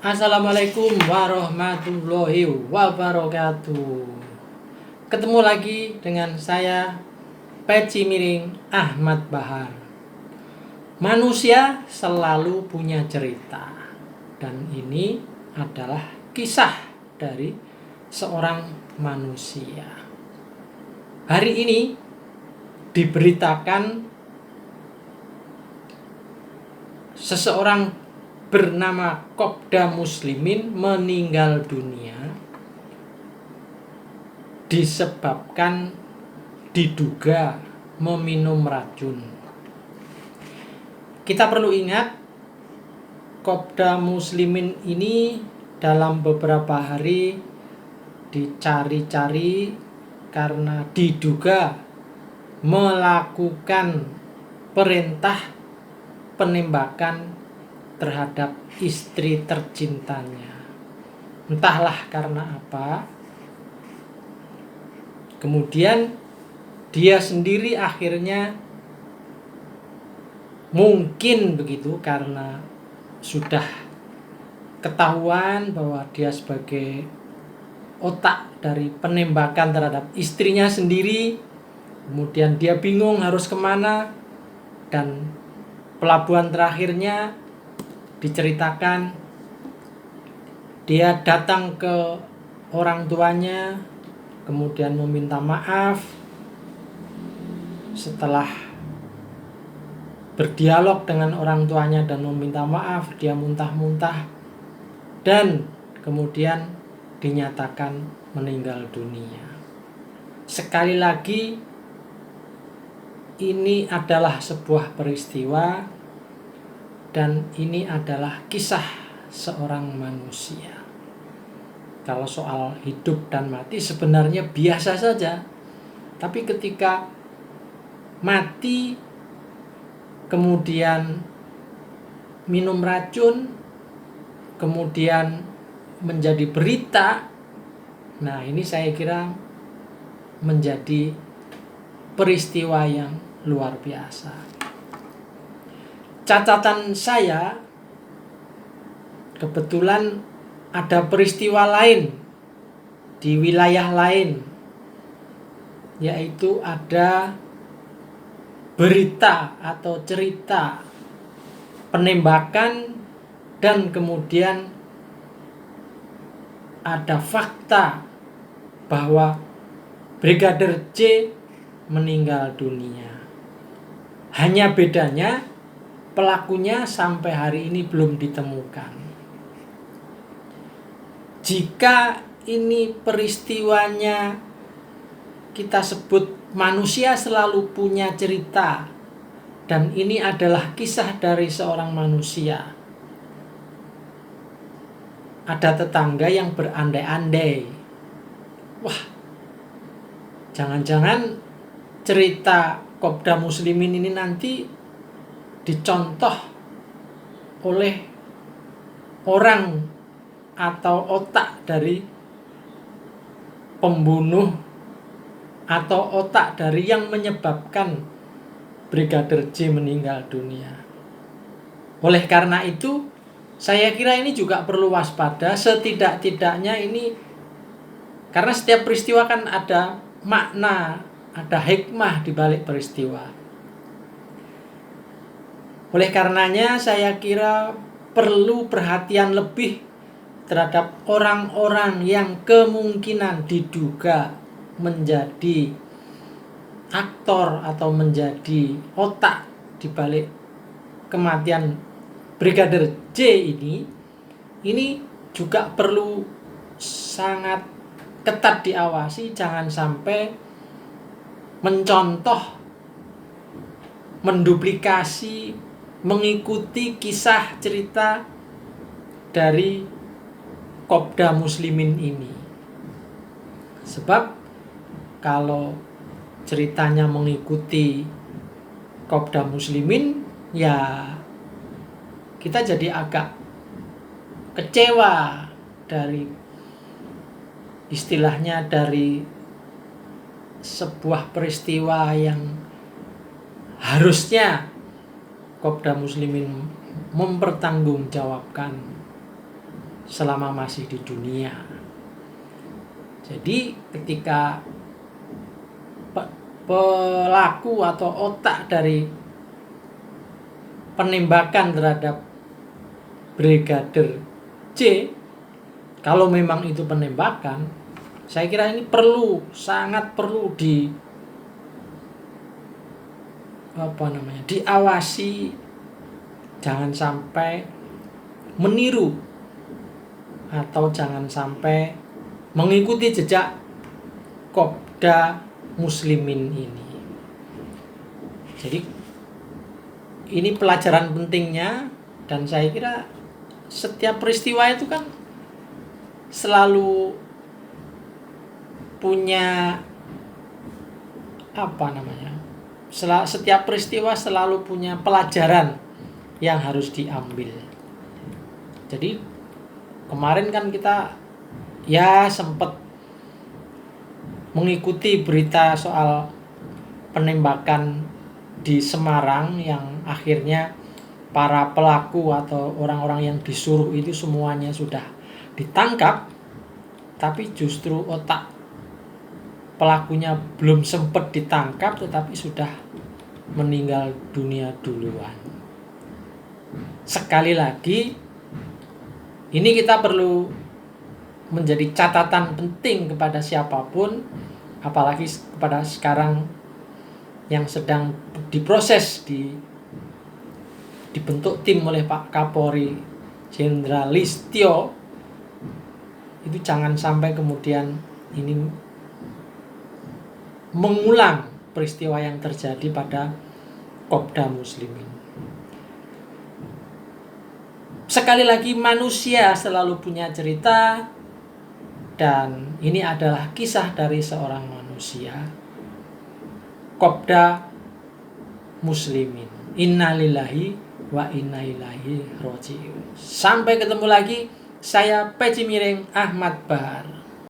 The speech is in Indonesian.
Assalamualaikum warahmatullahi wabarakatuh. Ketemu lagi dengan saya Peci Miring Ahmad Bahar. Manusia selalu punya cerita, dan ini adalah kisah dari seorang manusia. Hari ini diberitakan seseorang bernama Kopda Muslimin meninggal dunia disebabkan diduga meminum racun. Kita perlu ingat, Kopda Muslimin ini dalam beberapa hari dicari-cari karena diduga melakukan perintah penembakan terhadap istri tercintanya. Entahlah karena apa. Kemudian dia sendiri akhirnya mungkin begitu karena sudah ketahuan bahwa dia sebagai otak dari penembakan terhadap istrinya sendiri. Kemudian dia bingung harus kemana, dan pelabuhan terakhirnya diceritakan dia datang ke orang tuanya, kemudian meminta maaf. Setelah berdialog dengan orang tuanya dan meminta maaf, dia muntah-muntah dan kemudian dinyatakan meninggal dunia. Sekali lagi, ini adalah sebuah peristiwa, dan ini adalah kisah seorang manusia. Kalau soal hidup dan mati sebenarnya biasa saja. Tapi ketika mati kemudian minum racun, kemudian menjadi berita, nah ini saya kira menjadi peristiwa yang luar biasa. Catatan saya, kebetulan ada peristiwa lain di wilayah lain, yaitu ada berita atau cerita penembakan dan kemudian ada fakta bahwa Brigadir J meninggal dunia. Hanya bedanya pelakunya sampai hari ini belum ditemukan. Jika ini peristiwanya kita sebut manusia selalu punya cerita, dan ini adalah kisah dari seorang manusia, ada tetangga yang berandai-andai, wah, jangan-jangan cerita Kopda Muslimin ini nanti dicontoh oleh orang atau otak dari pembunuh atau otak dari yang menyebabkan Brigadir J meninggal dunia. Oleh karena itu, saya kira ini juga perlu waspada. Setidak-tidaknya ini, karena setiap peristiwa kan ada makna, ada hikmah di balik peristiwa. Oleh karenanya saya kira perlu perhatian lebih terhadap orang-orang yang kemungkinan diduga menjadi aktor atau menjadi otak di balik kematian Brigadir J ini. Ini juga perlu sangat ketat diawasi, jangan sampai mencontoh, menduplikasi, mengikuti kisah cerita dari Kopda Muslimin ini. Sebab kalau ceritanya mengikuti Kopda Muslimin, ya kita jadi agak kecewa dari istilahnya dari sebuah peristiwa yang harusnya Kopda Muslimin mempertanggungjawabkan. selama masih di dunia. Jadi ketika pelaku atau otak dari penembakan terhadap Brigadir C, kalau memang itu penembakan, saya kira ini sangat perlu diawasi, jangan sampai meniru atau jangan sampai mengikuti jejak Kopda Muslimin ini. Jadi ini pelajaran pentingnya, dan saya kira setiap peristiwa itu kan selalu punya setiap peristiwa selalu punya pelajaran yang harus diambil. Jadi kemarin kan kita sempat mengikuti berita soal penembakan di Semarang yang akhirnya para pelaku atau orang-orang yang disuruh itu semuanya sudah ditangkap, tapi justru otak pelakunya belum sempat ditangkap tetapi sudah meninggal dunia duluan. Sekali lagi, ini kita perlu menjadi catatan penting kepada siapapun, apalagi kepada sekarang yang sedang diproses dibentuk tim oleh Pak Kapolri Jenderal Listio. Itu jangan sampai kemudian ini mengulang peristiwa yang terjadi pada Kopda Muslimin. Sekali lagi, manusia selalu punya cerita, dan ini adalah kisah dari seorang manusia, Kopda Muslimin. Innalillahi wa inna ilaihi raji'un. Sampai ketemu lagi, saya Peci Miring Ahmad Bahar.